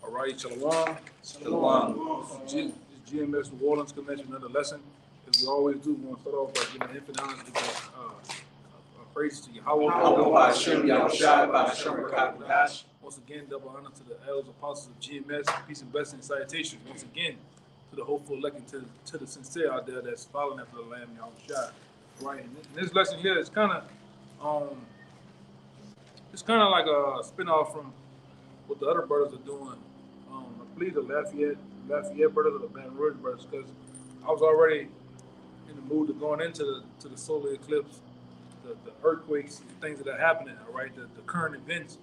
All right, Shalawam. Shalawam. This GMS New Orleans Convention, another lesson. As we always do, we want to start off by giving infinite honors to praise to YAHAWAH. bahasham, bahasham. Once again, double honor to the elders, apostles of GMS. Peace and blessings and salutations. Once again, to the hopeful elect, to the sincere out there that's following after the Lamb, YAHAWASHI. Right, and this lesson here is kind of like a spinoff from what the other brothers are doing. I believe the Lafayette brothers or the Baton Rouge brothers, because I was already in the mood of going into the solar eclipse, the earthquakes, the things that are happening. All right, the current events.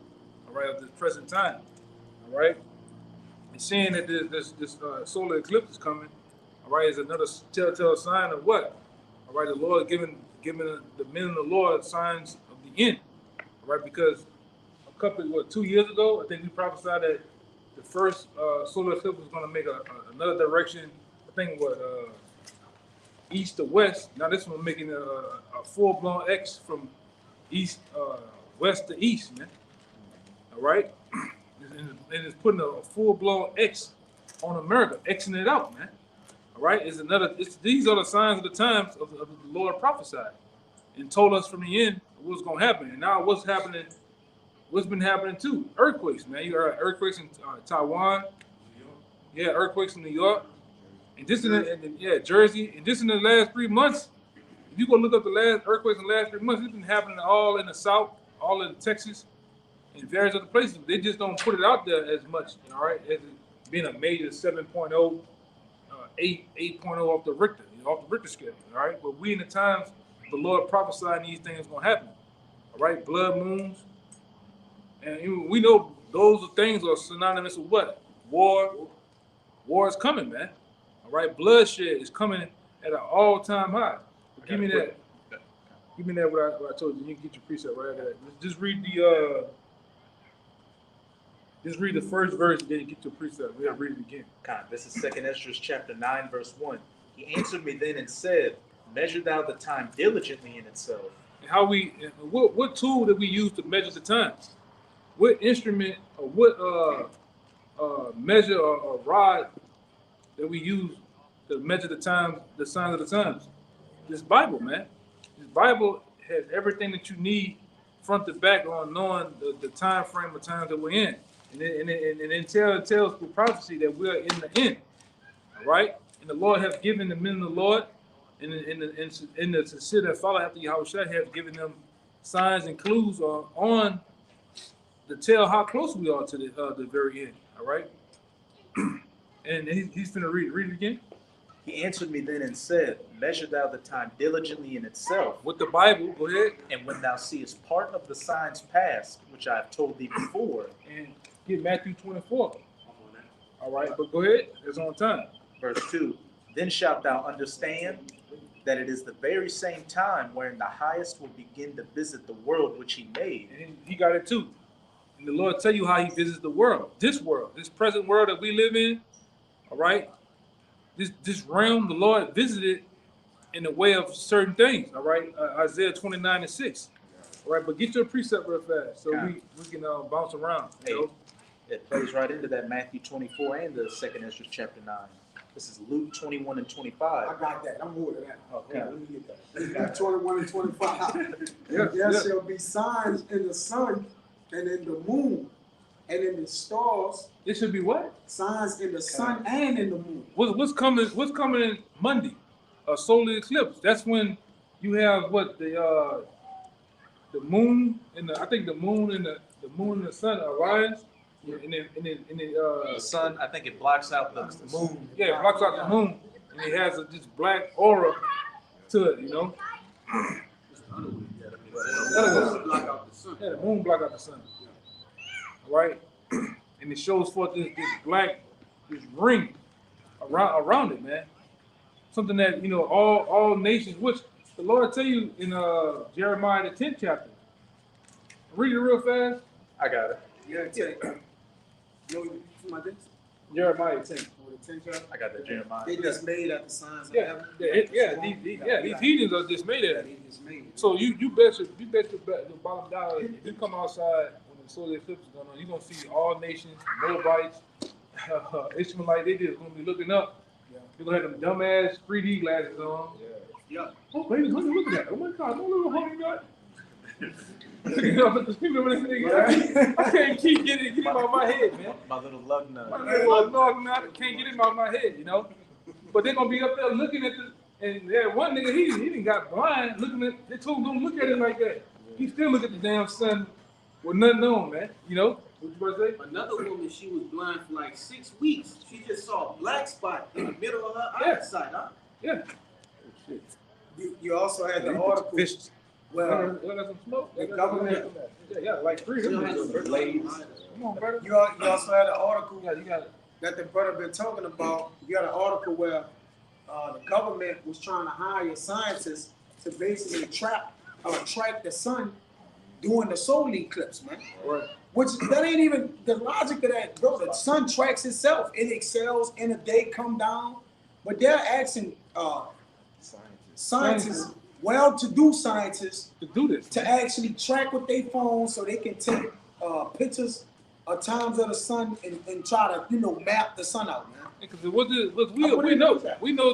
All right, of this present time. All right, and seeing that this solar eclipse is coming. All right, is another telltale sign of what? All right, the Lord giving the men of the Lord signs of the end. All right, because a couple, 2 years ago, I think we prophesied that the first solar eclipse was going to make another direction. I think east to west. Now this one making a full-blown X from west to east, man. All right, and it's putting a full-blown X on America, Xing it out, man. All right, these are the signs of the times of the Lord prophesied and told us from the end what's going to happen. And now what's been happening too? Earthquakes, man. You got earthquakes in Taiwan. Yeah, earthquakes in New York. And just Jersey. And just in the last 3 months, if you go look up the last earthquakes in the last 3 months, it's been happening all in the South, all in Texas, and various other places. They just don't put it out there as much, all right, as it being a major 7.0, 8.0 off the Richter scale, all right? But we in the times the Lord prophesied these things going to happen, all right? Blood moons. And we know those things are synonymous with what? War. War is coming, man. All right? Bloodshed is coming at an all-time high. Give me that. Give me that what I told you. You can get your precept right after that. Just read the first verse and then you get your precept. We'll read it again. This is 2 Ezra chapter 9, verse 1. He answered me then and said, measure thou the time diligently in itself. And what tool did we use to measure the times? What instrument or what measure or rod that we use to measure the times, the signs of the times? This Bible, man. This Bible has everything that you need front to back on knowing the time frame of times that we're in. And it tells through prophecy that we're in the end. All right? And the Lord has given the men of the Lord and the sincere that follow after YAHAWASHI have given them signs and clues on to tell how close we are to the very end. All right? And he's going to read it again. He answered me then and said, measure thou the time diligently in itself. With the Bible, go ahead. And when thou seest part of the signs past, which I have told thee before. And get Matthew 24. All right, but go ahead. It's on time. Verse 2. Then shalt thou understand that it is the very same time wherein the highest will begin to visit the world which he made. And he got it too. And the Lord tell you how he visits the world, this present world that we live in. All right. This realm, the Lord visited in the way of certain things. All right. Isaiah 29:6. All right. But get your precept real fast so we can bounce around. You know? It plays right into that Matthew 24 and the 2 Ezra chapter 9. This is Luke 21 and 25. I got that. I'm more than that. Okay. Let me get that. Luke 21 and 25. There shall be signs in the sun and in the moon and in the stars. It should be what? Signs in the sun and in the moon. What's coming in Monday? A solar eclipse. That's when you have what the moon and the moon and the sun arise. And the sun, I think it blocks out the moon. Yeah, it blocks out the moon, and it has this black aura to it, you know. The moon block out the sun. Right? And it shows forth this ring around it, man. Something that, you know, all nations, which the Lord tell you in Jeremiah the 10th chapter. Read it real fast. I got it. Yeah. Jeremiah 10. I got that Jeremiah. They just made at the signs of heaven. These heathens are just made at it. So you bet your bottom dollar if you come outside when the solar eclipse is going on, you're gonna see all nations, Moabites, Ishmaelite, they just gonna be looking up. Yeah. They're gonna have them dumbass 3D glasses on. Yeah. Oh, baby, look at that. Oh my God, no little honey nut. You know, remember this nigga? I can't keep getting him out of my head, man. My little lug nut. My little log nut, can't get him out of my head, you know. But they're gonna be up there looking at the, and yeah, one nigga, he didn't got blind looking at, they told him don't look at it like that. He still look at the damn sun with nothing on, man, you know. What you about to say? Another woman, she was blind for like 6 weeks. She just saw a black spot in the middle of her Yeah. eyesight, huh? Yeah. You also had the article. Vicious. Well, Got some smoke. the government. Yeah, like 3 She of don't have them. no Blades. Come on, brother. You also had an article Yeah, you got it. that the brother been talking about. You got an article where the government was trying to hire scientists to basically track the sun during the solar eclipse, man. Right. Which that ain't even the logic of that, bro. The sun tracks itself. It excels in a day, come down. But they're asking scientists, well-to-do scientists, To do this. to actually track with their phones so they can take pictures of times of the sun and try to, map the sun out, man. Because we know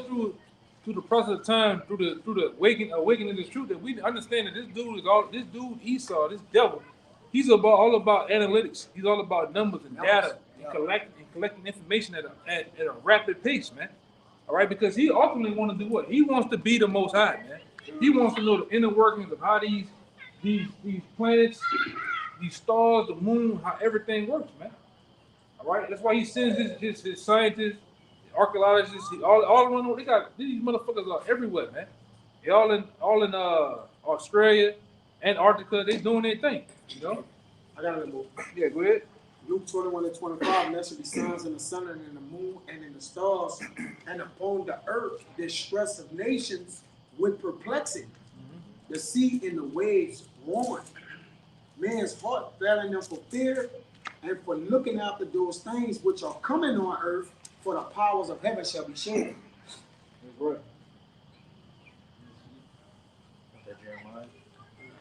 through the process of time, through the awakening this truth, that we understand that this dude Esau, this devil, he's all about analytics. He's all about numbers and data and collecting information at a rapid pace, man. All right, because he ultimately wants to do what? He wants to be the Most High, man. He wants to know the inner workings of how these planets, these stars, the moon, how everything works, man. All right, that's why he sends his scientists, archaeologists, all around the world. They got these motherfuckers are everywhere, man. They all in Australia, Antarctica. They doing their thing, you know. I got it. Yeah, go ahead. Luke 21:25, and there shall be signs in the sun and in the moon and in the stars, and upon the earth distress of nations with perplexity. The sea and the waves roaring. Man's heart failing them for fear and for looking after those things which are coming on earth, for the powers of heaven shall be shaken. That's right. Jeremiah.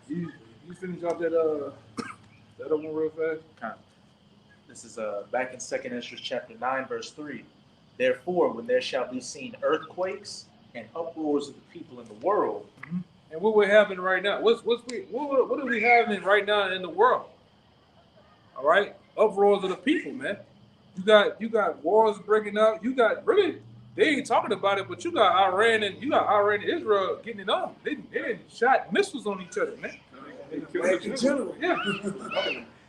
You finish off that other one real fast. This is back in 2nd Ezra chapter 9, verse 3. Therefore, when there shall be seen earthquakes and uproars of the people in the world. Mm-hmm. And what we're having right now, what are we having right now in the world? All right, uproars of the people, man. You got wars breaking out. You got they ain't talking about it, but you got Iran and Israel getting it on. They shot missiles on each other, man. Like in general. Yeah.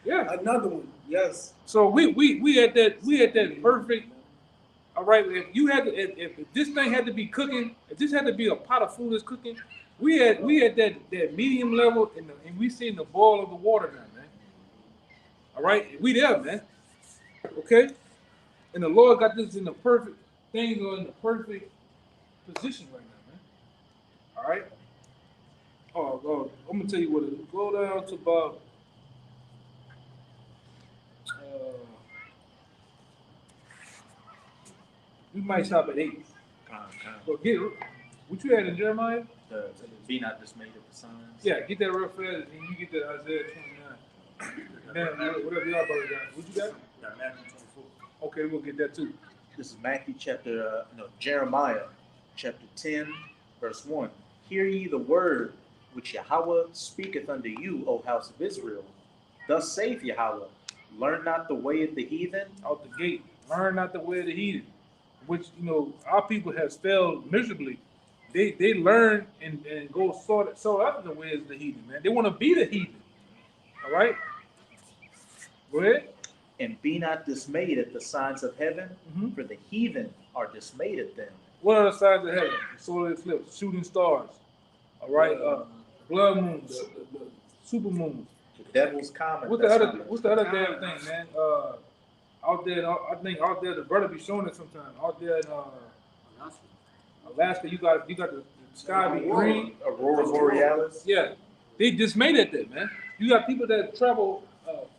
Yeah. Another one. Yes. So we at that perfect. All right, if this thing had to be cooking, if this had to be a pot of food that's cooking, we at that medium level, and we seeing the boil of the water now, man. All right, we there, man. Okay, and the Lord got this in the perfect thing, or in the perfect position right now, man. All right. Oh, I'm gonna tell you what it go down to about. We might stop at 8. But get what you had in Jeremiah? Be not dismayed at the signs. Yeah, get that real fast, and you get that Isaiah 29. Man, whatever y'all brother got. What you got? Yeah, Matthew 24. Okay, we'll get that too. This is Jeremiah chapter 10, verse 1. Hear ye the word which Yahawah speaketh unto you, O house of Israel. Thus saith Yahawah, learn not the way of the heathen. Out the gate, learn not the way of the heathen, which our people have failed miserably. They learn and go sort out the ways of the heathen, man. They want to be the heathen. All right? Go ahead. And be not dismayed at the signs of heaven, Mm-hmm. for the heathen are dismayed at them. What are the signs of heaven? Solar eclipse, shooting stars. All right, blood moons, the super moons. The devil's comet. What's the other damn thing, man? Out there, I think out there, the brother be showing it sometime. Out there in Alaska, you got the sky be green. Aurora Borealis. Yeah, they dismayed at that, man. You got people that travel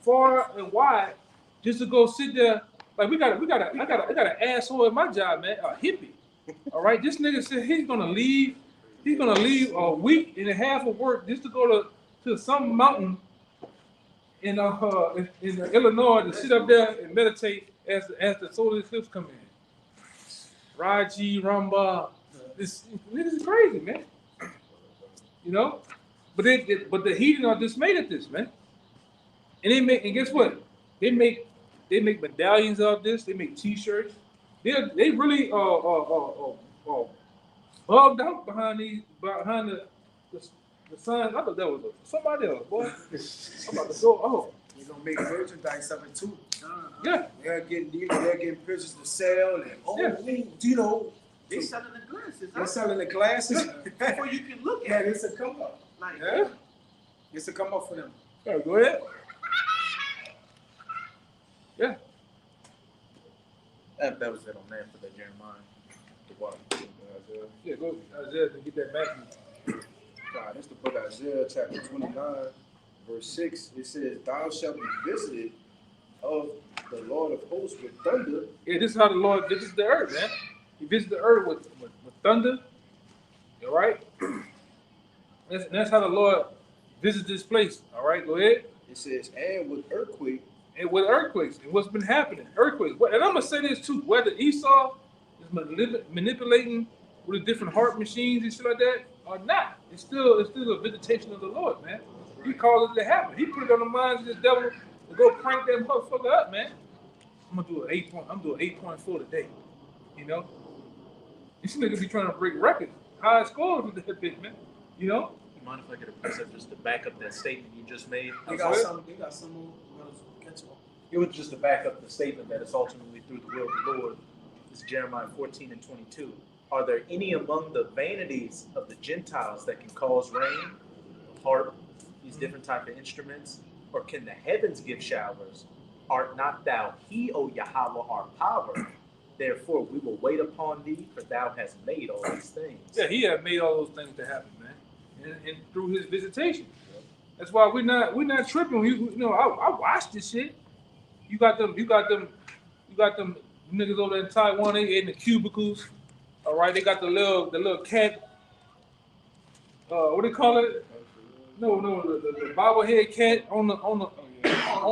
far and wide just to go sit there. Like I got an asshole at my job, man, a hippie. All right, this nigga said he's gonna leave a week and a half of work just to go to some mountain in Illinois to sit up there and meditate as the solar eclipse come in. Raji, Ramba, this is crazy, man. You know, but the heathen are dismayed at this, man. And guess what? They make medallions out of this. They make T-shirts. They really bugged out behind the signs. I thought that was somebody else, boy. I'm about to go. Oh, They're gonna make merchandise of it too. yeah. They're getting pictures to sell and Yeah. you know, They selling the glasses. they're selling the glasses. Before you can look Yeah, at it. it's a come up. Like, Yeah. It's a come up for them. Yeah, go ahead. Yeah. That was it on that for the Jeremiah. The what? Yeah, go Isaiah to get that Matthew. God, it's the book of Isaiah, chapter 29, verse 6. It says, "Thou shalt be visited of the Lord of hosts with thunder." Yeah, this is how the Lord visits the earth, man. He visits the earth with thunder. All right? That's how the Lord visits this place. All right, go ahead. It says, "And with earthquake." And with earthquakes, and what's been happening, earthquakes. And I'm gonna say this too: whether Esau is manipulating with the different heart machines and shit like that, or not, it's still a visitation of the Lord, man. He caused it to happen. He put it on the minds of this devil to go crank that motherfucker up, man. I'm gonna do I'm doing 8.4 today. You know, this nigga be trying to break records, high scores with that bitch, man. You know. You mind if I get a precept just to back up that statement you just made? They got some more. Catch up. It was just to back up the statement that it's ultimately through the will of the Lord. This is Jeremiah 14 and 22. Are there any among the vanities of the Gentiles that can cause rain, harp, these different type of instruments? Or can the heavens give showers? Art not thou he, O Yahawah, our power? Therefore we will wait upon thee, for thou hast made all these things. Yeah, he had made all those things to happen, man, and through his visitation. That's why we're not tripping. You know, I watched this shit. You got them niggas over there in Taiwan. They in the cubicles. All right, they got the little cat. What do they call it? No, the bobblehead cat on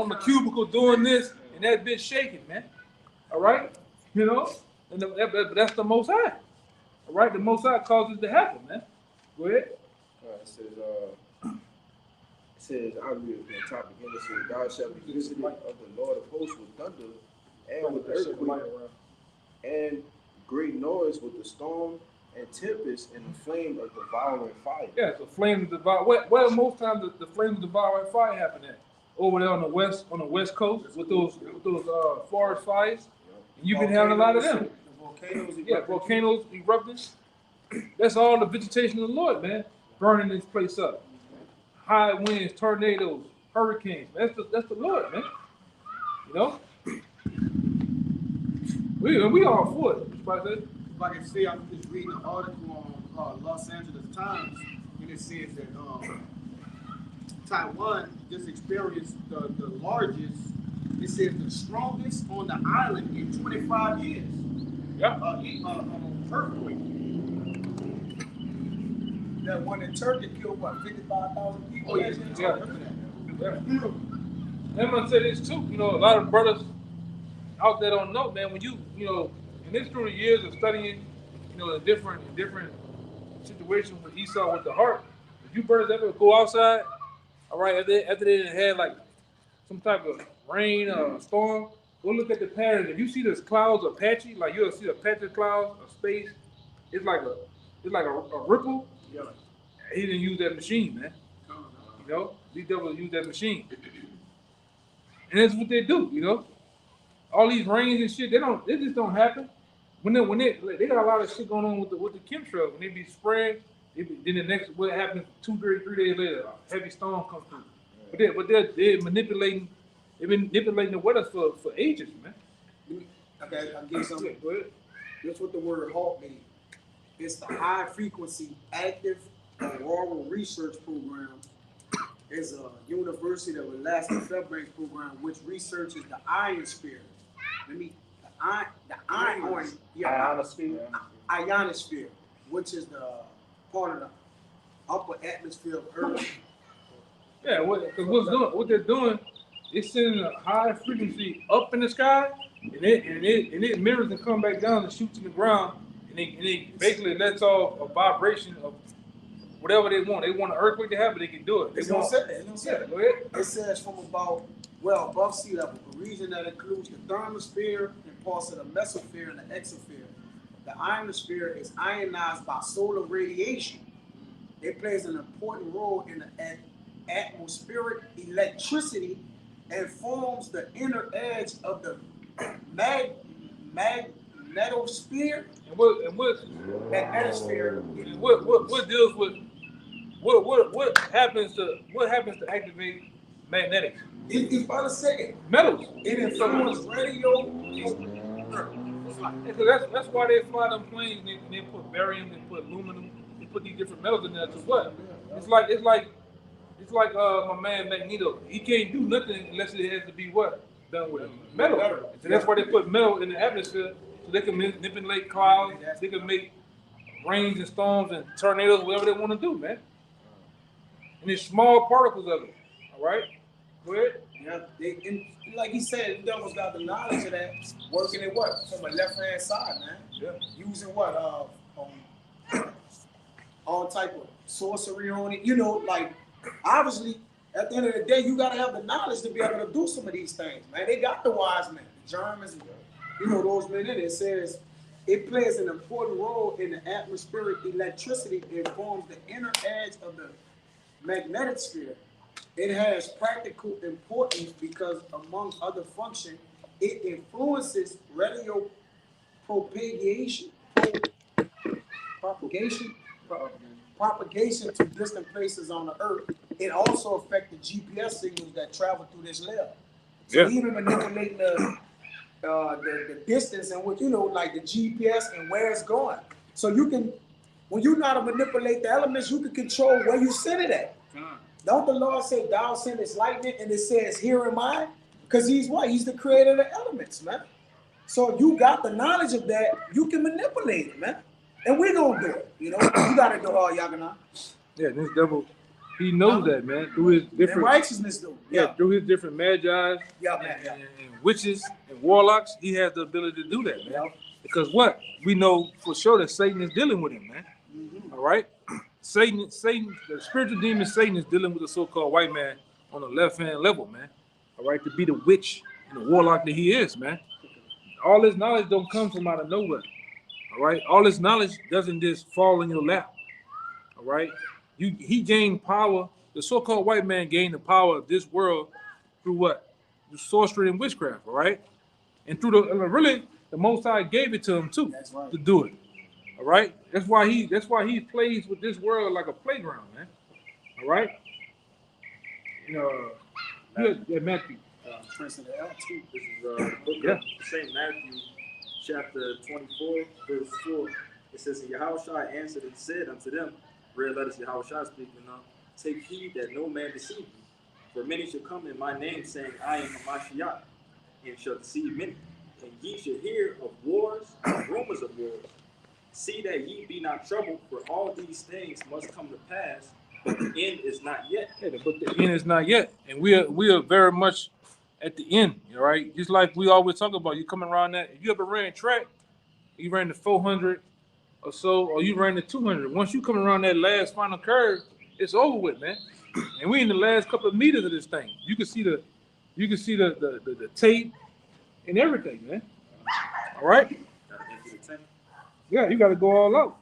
the cubicle doing this, and that bitch shaking, man. All right, you know, and that's the Most High. All right, the Most High causes it to happen, man. Go ahead. It says, I'll read it from the top again. It says, "Thou shalt be visited of the Lord of hosts with thunder, and with earthquake, and great noise with the storm, and tempest, and the flame of devouring fire." Yeah, so flames of devour. Where most times the flames of devouring fire happen at? Over there on the west coast with those forest fires. And you've been having a lot of them. Volcanoes erupting. That's all the vegetation of the Lord, man. Burning this place up. High winds, tornadoes, hurricanes. That's the Lord, man. You know? We all for it. if I can say, I'm just reading an article on Los Angeles Times, and it says that Taiwan just experienced the largest, it says the strongest on the island in 25 years. Yeah. Earthquake. That one in Turkey killed what, 55,000 people? Oh, yeah. I'm gonna say this too. You know, a lot of brothers out there don't know, man. When you know, and this through the years of studying, you know, the different situations with Esau with the heart. If you brothers ever go outside, all right, after they had like some type of rain or storm, go look at the pattern. If you see those clouds are patchy, like you'll see a patchy cloud, a space, it's like a ripple. Yeah. He didn't use that machine, man. You know, these devils use that machine, and that's what they do. You know, all these rains and shit, they just don't happen. When they got a lot of shit going on with the chemtrails. When they be spraying, then the next what happens 3 days later, a heavy storm comes through. But they're manipulating. They've been manipulating the weather for ages, man. Okay, I'll give you something. Go ahead. That's what the word HALT means. It's the High Frequency Active Auroral Research Program. It's a University of Alaska Fairbanks program which researches the ionosphere. Ionosphere, which is the part of the upper atmosphere of Earth. Yeah, what they're doing, it's sending a high frequency up in the sky, and it mirrors and come back down and shoots in the ground, and it basically lets off a vibration of whatever they want. They want an earthquake to happen, they can do it. They It's gonna want. say that. It's gonna say that. Go ahead. It says from about, well, above sea level, a region that includes the thermosphere and parts of the mesosphere and the exosphere. The ionosphere is ionized by solar radiation. It plays an important role in the atmospheric electricity and forms the inner edge of the magnetosphere And what and atmosphere. what deals with what happens to activate magnetics? It's about to say Metals. it influences radio. That's why they fly them planes and they put barium, they put aluminum, they put these different metals in there to what? It's like my man Magneto. He can't do nothing unless it has to be what? Done with metal. So that's why they put metal in the atmosphere so they can manipulate clouds, they can make rains and storms and tornadoes, whatever they want to do, man. And it's small particles of it. All right? Go ahead. Yeah, and like he said, the devil's got the knowledge of that, working in what? From a left-hand side, man. Yeah. Using what? All type of sorcery on it. You know, like, obviously, at the end of the day, you got to have the knowledge to be able to do some of these things, man. They got the wise men, the Germans, and those men in it. It says it plays an important role in the atmospheric electricity. It forms the inner edge of the magnetic sphere. It has practical importance because, among other functions, it influences radio propagation to distant places on the earth. It also affects the GPS signals that travel through this layer. So even manipulating the distance and what, like the GPS and where it's going. So you can, when you know how to manipulate the elements, you can control where you send it at. Don't the Lord say, thou sendest lightning, and it says, here am I? Because he's what? He's the creator of the elements, man. So if you got the knowledge of that, you can manipulate it, man. And we're going to do it, You got to do all Yagana. Yeah, this devil, he knows that, man, through his different and righteousness, though. Yeah, through his different magi's and witches and warlocks, he has the ability to do that, man. Because what? We know for sure that Satan is dealing with him, man. All right? Satan, the spiritual demon Satan is dealing with the so-called white man on the left-hand level, man. All right, to be the witch and the warlock that he is, man. All this knowledge don't come from out of nowhere. All right, all this knowledge doesn't just fall in your lap. All right, he gained power. The so-called white man gained the power of this world through what? Through sorcery and witchcraft. All right, and through the Most High gave it to him too to do it. All right, that's why he plays with this world like a playground, man. All right, Matthew. Prince of the L too. This is book of St. Matthew, chapter 24, verse 4. It says, and Yahawashi answered and said unto them, red letters Yahawashi speaking now, take heed that no man deceive you. For many shall come in my name, saying, I am Hamashiach, and shall deceive many. And ye shall hear of wars and rumors of wars. See that ye be not troubled, for all these things must come to pass, but the end is not yet. Yeah, but the end is not yet, and we are very much at the end. All right, just like we always talk about, you coming around that. If you ever ran track, you ran the 400 or so, or you ran the 200. Once you come around that last final curve, it's over with, man. And we in the last couple of meters of this thing. You can see the tape and everything, man. All right. Yeah, you got to go all out.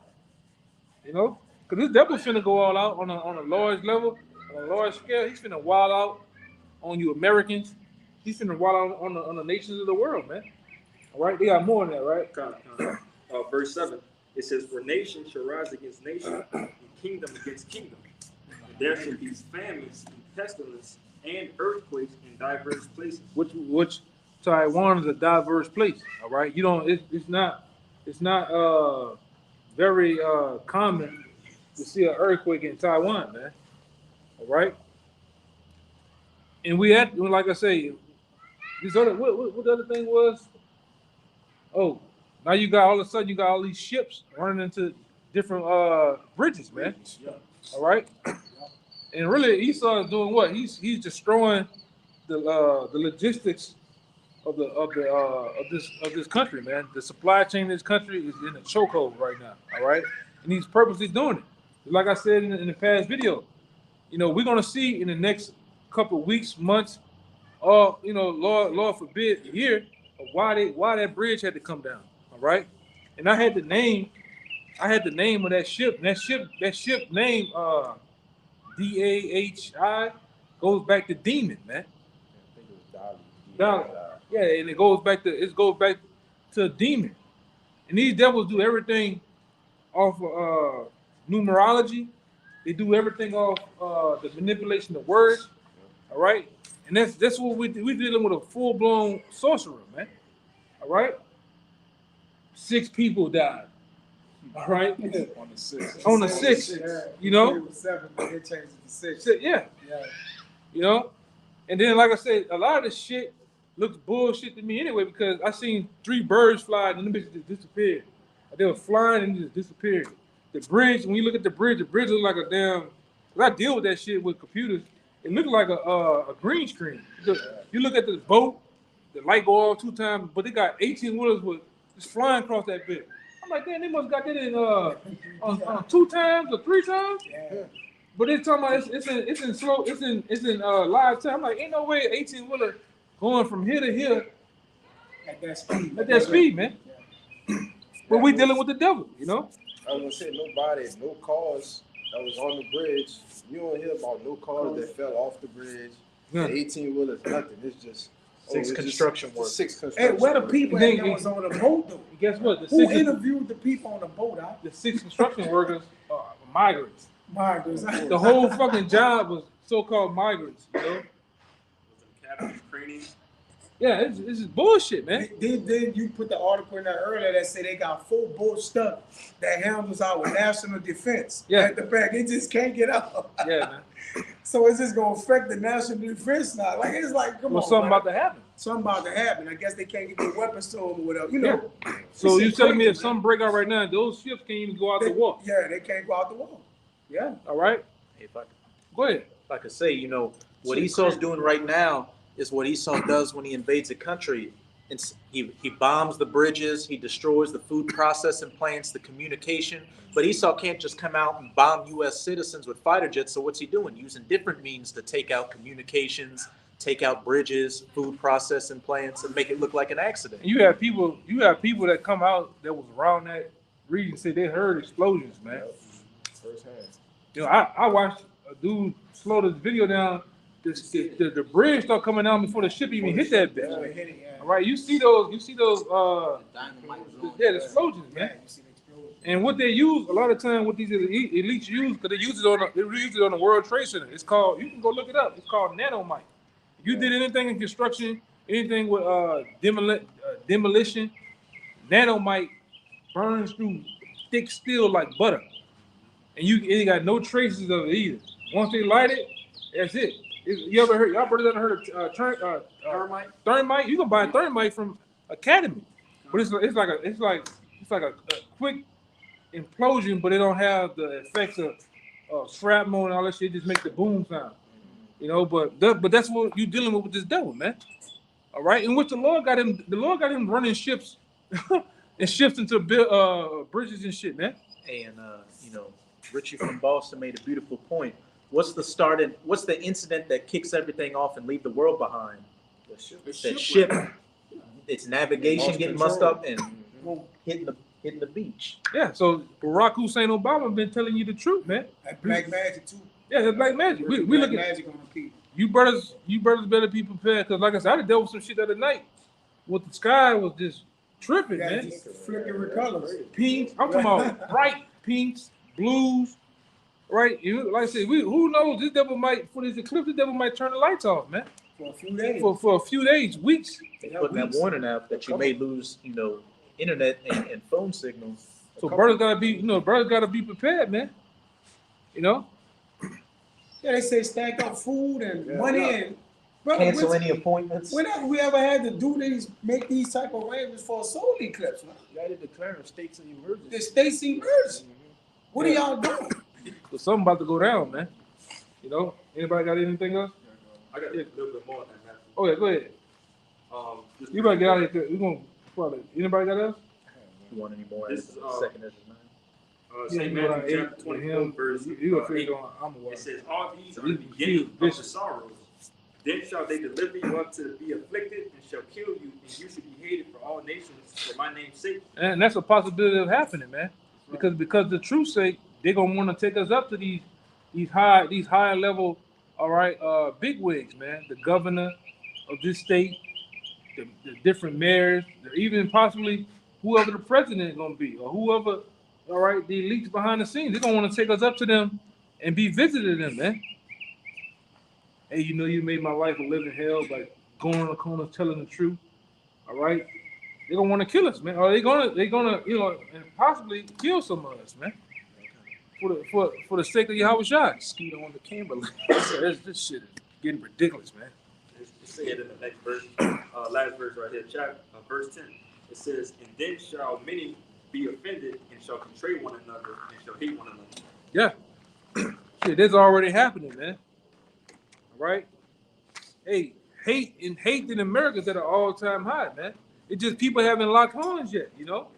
Because this devil finna go all out on a large level, on a large scale. He's finna wild out on you Americans. He's finna wild out on the nations of the world, man. All right, they got more than that, right? Verse 7. It says, for nation shall rise against nation, and kingdom against kingdom. And there shall be famines and pestilence and earthquakes in diverse places. Which Taiwan is a diverse place. All right, it's not very common to see an earthquake in Taiwan, man. All right, and like I say, this other what the other thing was? Oh, now all of a sudden you got all these ships running into different bridges, man. Yeah. All right, and really Esau is doing what? He's destroying the logistics of this country, man. The supply chain in this country is in a chokehold right now. All right, and he's purposely doing it. Like I said in the past video, you know, we're gonna see in the next couple of weeks, months, or you know, Lord forbid, year, of why that bridge had to come down. All right, and I had the name of that ship. And that ship name, DAHI, goes back to demon, man. I think it was Dolly. Yeah, and it goes back to a demon. And these devils do everything off of numerology. They do everything off the manipulation of words. All right, and that's what we dealing with, a full blown sorcerer, man. All right, 6 people died. All right, On the 6th. On the 6th, Yeah, you know? It was 7, but they changed it to 6. Yeah, Yeah. you know, and then like I said, a lot of this shit looks bullshit to me anyway, because I seen 3 birds fly and them bitches just disappeared. They were flying and just disappeared. The bridge, when you look at the bridge looks like a damn. Cause I deal with that shit with computers. It looked like a green screen. You look at the boat, the light go off 2 times, but they got 18 wheelers with just flying across that bit. I'm like, damn, they must got that in on 2 times or 3 times. Yeah. But they're talking about it's in slow, it's in live time. I'm like, ain't no way 18 wheeler going from here to here At that speed. at that speed, man. But we dealing with the devil, you know. I was gonna say no cars that was on the bridge. You don't hear about no cars that fell off the bridge. Yeah. 18 wheelers, nothing. It's just 6 construction workers. 6 Hey, construction. where the people Then- that was on the boat though? Guess what? Who interviewed the people on the boat? The 6 construction workers are migrants. My goodness. The whole fucking job was so-called migrants, you know. Yeah, it's just bullshit, man. Then you put the article in there earlier that said they got 4 boats stuck that handles our national defense. Yeah. At the back, it just can't get out. Yeah, man. So is this gonna affect the national defense now? Like it's like, come Well, on, something man. about to happen. Something about to happen. I guess they can't get their weapons to them or whatever. You know. So It's you telling me crazy, if something break out right now, those ships can't even go out They- the wall? Yeah, they can't go out the wall. Yeah. All right, If I go ahead. like I say, you know, what Esau's doing right now is what Esau does when he invades a country. He bombs the bridges, he destroys the food processing plants, the communication. But Esau can't just come out and bomb U.S. citizens with fighter jets. So what's he doing? Using different means to take out communications, take out bridges, food processing plants, and make it look like an accident. And you have people that come out that was around that region say they heard explosions, man. Firsthand. You know, I watched a dude slow this video down. The bridge start coming down before the ship even hit that bitch. They hit it, yeah. All right, you see those the explosions, Yeah, man. you see the explosion. And what they use a lot of time, what these elites use, because they use it on the World Trade Center. It's called, you can go look it up. It's called nanomite. If you did anything in construction, anything with demolition, nanomite burns through thick steel like butter, and it got no traces of it either. Once they light it, that's it. Y'all brothers ever heard of Thermite? thermite? You can buy thermite from Academy, but it's like a quick implosion, but it don't have the effects of shrapnel and all that shit. It just make the boom sound, you know. But that's what you dealing with this devil, man. All right, in which the Lord got him running ships and ships into bridges and shit, man. And you know, Richie from Boston made a beautiful point. What's the incident that kicks everything off and leave the world behind? That ship, its navigation Lost getting control. mussed up and hitting the beach. Yeah, so Barack Hussein Obama been telling you the truth, man. That black magic too. Yeah, that's black magic. We Black look at magic on the people. you brothers better be prepared, because like I said, I dealt with some shit the other night. What the sky was just tripping, Yeah, man. just flickering colors. Pinks, I'm talking about bright pinks, blues, right? Like I said, who knows? This devil might, for this eclipse, this devil might turn the lights off, man. For a few days. For a few days, weeks. They put that warning out that you may lose, you know, internet and phone signals. So brothers gotta be prepared, man. You know? Yeah, they say stack up food and money and brother, Cancel any appointments. whenever we ever had to make these type of arrangements for a solar eclipse, man. You got to declare states of emergency. The state's emergency. What are y'all doing? So something about to go down, man. You know? Anybody got anything else? I got a little bit more than that. Oh yeah, go ahead. This You better get out of here. We're gonna probably. Anybody got else? You want any more? This is, Second Ezra 9. St. you know what I Matthew ate chapter with 24, him. verse You gonna 8. figure on I'm a It says, all these So are the these beginning of the vicious. sorrows. Then shall they deliver you up to be afflicted, and shall kill you, and you shall be hated for all nations for my name's sake. And that's a possibility of happening, man. Because the truth's sake, they're gonna want to take us up to these higher level, all right, big wigs, man. The governor of this state, the different mayors, even possibly whoever the president is gonna be, or whoever, all right, the elites behind the scenes, they're gonna want to take us up to them and be visited them, man. Hey, you know you made my life a living hell by going on the corner telling the truth. All right. They're gonna want to kill us, man. Or they're gonna, you know, and possibly kill some of us, man. For the sake of YAHAWASHI. Mosquito on the Kimberly. This shit is getting ridiculous, man. It said in the next verse, last verse right here, verse 10. It says, and then shall many be offended, and shall betray one another, and shall hate one another. Yeah. Shit, that's already happening, man. All right. Hey, hate in America is at an all-time high, man. It's just people haven't locked horns yet, you know.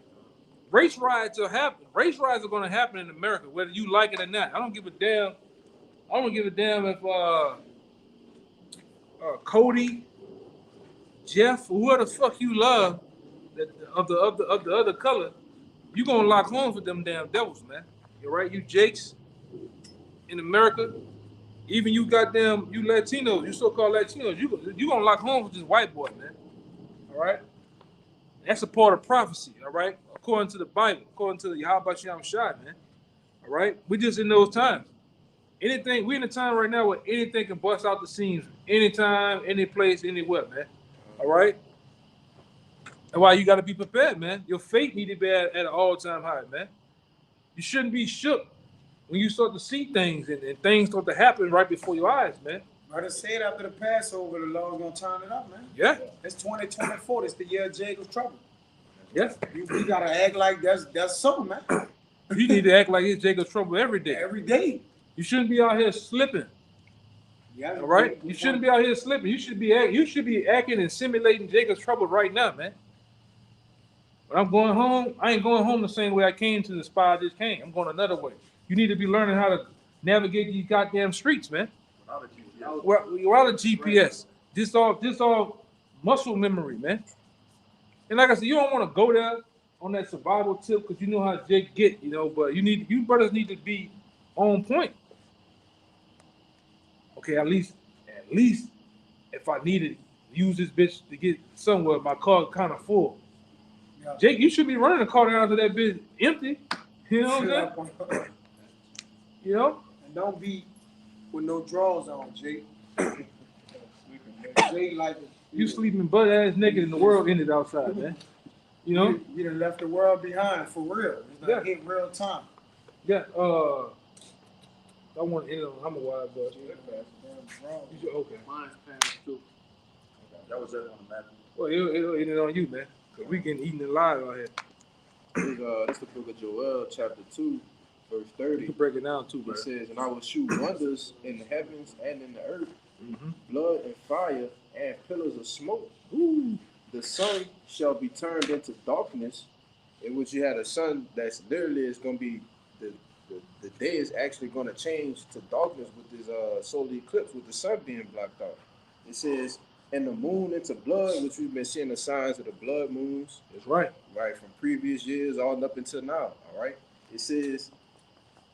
Race riots are happening. Race riots are going to happen in America, whether you like it or not. I don't give a damn. I don't give a damn if Cody, Jeff, whoever the fuck you love, of the other color, you gonna lock horns with them damn devils, man. You're right. You Jakes in America, even you goddamn you Latinos, you so-called Latinos, you gonna lock horns with this white boy, man. All right. That's a part of prophecy, all right? According to the Bible, according to the YAHAWASHI, man. All right? We're just in those times. We're in a time right now where anything can bust out the seams anytime, any place, anywhere, man. All right? That's why you got to be prepared, man. Your faith need to be at an all-time high, man. You shouldn't be shook when you start to see things and things start to happen right before your eyes, man. Brother said after the Passover, the Lord's gonna turn it up, man. Yeah. It's 2024. It's the year of Jacob's trouble. Yeah. We gotta act like that's so, man. You need to act like it's Jacob's trouble every day. Every day. You shouldn't be out here slipping. Yeah. All right? You shouldn't be out here slipping. You should be acting and simulating Jacob's trouble right now, man. When I'm going home, I ain't going home the same way I came to the spot I just came. I'm going another way. You need to be learning how to navigate these goddamn streets, man. Without a GPS. This all muscle memory, man. And like I said, you don't want to go there on that survival tip because you know how Jake get, you know, but you brothers need to be on point. Okay, at least if I needed to use this bitch to get somewhere, my car kind of full. Yeah. Jake, you should be running the car down to that bitch empty. You know what I'm saying? You know? And don't be with no drawers on, Jake. Jake like you sleeping butt ass naked and the world ended outside, man. You know? You done left the world behind for real. It's not hit real time. Yeah, I want to end on I'm a wild boy. Okay. Mine's past too. That was it on the map. Well, it'll end it on you, man. Cause we getting eaten alive out here. It's the book of Joel, chapter 2, verse 30. You break it down too, bro. It says, and I will shoot wonders in the heavens and in the earth, blood and fire and pillars of smoke. Ooh. The sun shall be turned into darkness, in which you had a sun that's literally is going to be, the day is actually going to change to darkness with this solar eclipse, with the sun being blocked out. It says, and the moon into blood, which we've been seeing the signs of the blood moons. That's right. Right, from previous years all up until now, all right? It says,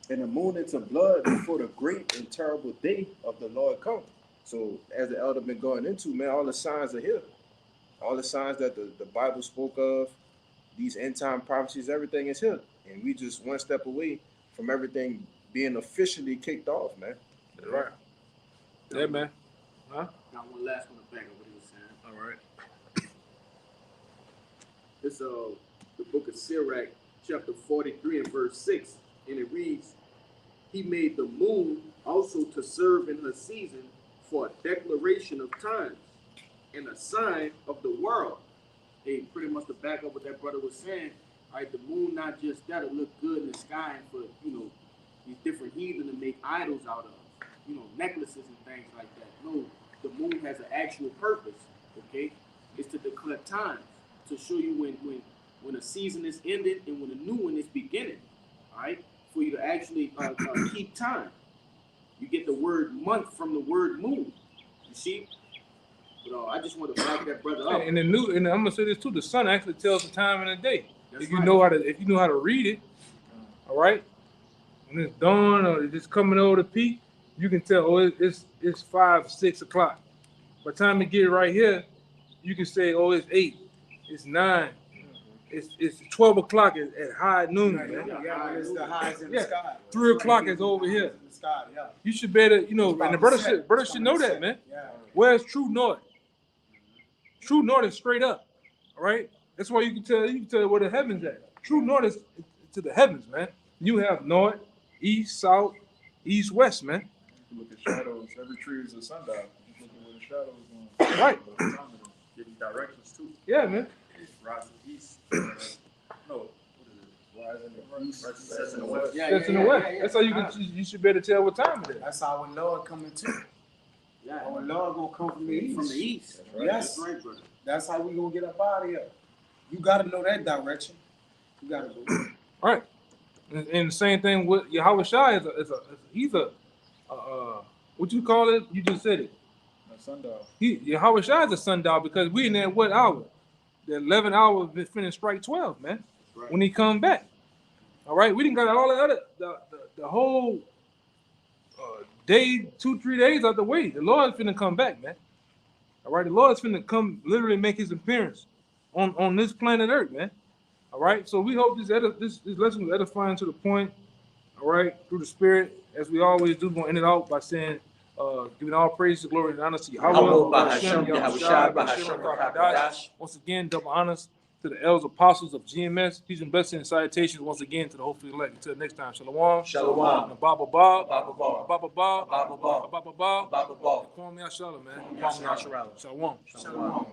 and the moon into blood before the great and terrible day of the Lord come. So as the elder been going into, man, all the signs are here. All the signs that the Bible spoke of, these end time prophecies, everything is here. And we just one step away from everything being officially kicked off, man. That's right. Yeah, man. Huh? Got one last one to back up what he was saying. All right. It's the book of Sirach, chapter 43 and verse 6. And it reads, he made the moon also to serve in her season for a declaration of times and a sign of the world. Hey, pretty much to back up what that brother was saying, all right, the moon not just that, it look good in the sky and for, you know, these different heathen to make idols out of, you know, necklaces and things like that. No, the moon has an actual purpose, okay? is to declare time, to show you when a season is ending and when a new one is beginning. All right, for you to actually keep time. You get the word month from the word moon. You see? But I just want to back that brother up. And I'm gonna say this too. The sun actually tells the time and the day. That's If you right. know how to read it, all right. When it's dawn or it's coming over the peak, you can tell. Oh, it's 5, 6 o'clock. By the time you get right here, you can say, oh, it's 8, it's 9, it's 12 o'clock at high noon. Yeah, Man. when it's the highs in the Yeah. sky. 3 o'clock is over here. In the sky, yeah. You should better, It's and the about brother to set. should It's know coming to that, set. man. Yeah. Where's true north? True north is straight up. All right? That's why you can tell where the heavens at. True north is to the heavens, man. You have north, east, south, east, west, man. You look at shadows. Every tree is a sundial. You look at where the shadows going. Right. Give you directions too. Yeah, man. Rise to the east. No, what is it? Sets in the west. That's in the west. That's how you should better tell what time it is. That's our Lord coming too. Yeah, Our Lord gonna come from the east. from the east. Yes. That's right, brother. That's how we gonna get up out of here. You gotta know that direction. You gotta go. All right. And the same thing with YAHAWASHI he's a what you call it? You just said it. A sundial. YAHAWASHI is a sundial because we in there what hour? The 11 hour finna strike 12, man. Right. When he come back. All right, we didn't got all the other the whole day, 2-3 days out the way. The Lord's finna come back, man. All right, the Lord's finna come literally make his appearance on this planet Earth, man. All right, so we hope this lesson was edifying to the point. All right, through the Spirit, as we always do, we're gonna end it out by saying, giving all praise, glory, and honor to YAHAWAH, bahasham, YAHAWASHI, bahasham, Bahasham. Once again, double honors to the elders apostles of GMS. Peace and blessings and salutations once again to the hopefully elect. Until next time, Shalawam. Shalawam. Baba Bob. Baba Bob. Baba Bob. Baba Bob. Baba Bob. Baba Bob. Call me out, Shalom, man. Shalawam. Shalom. Shalom.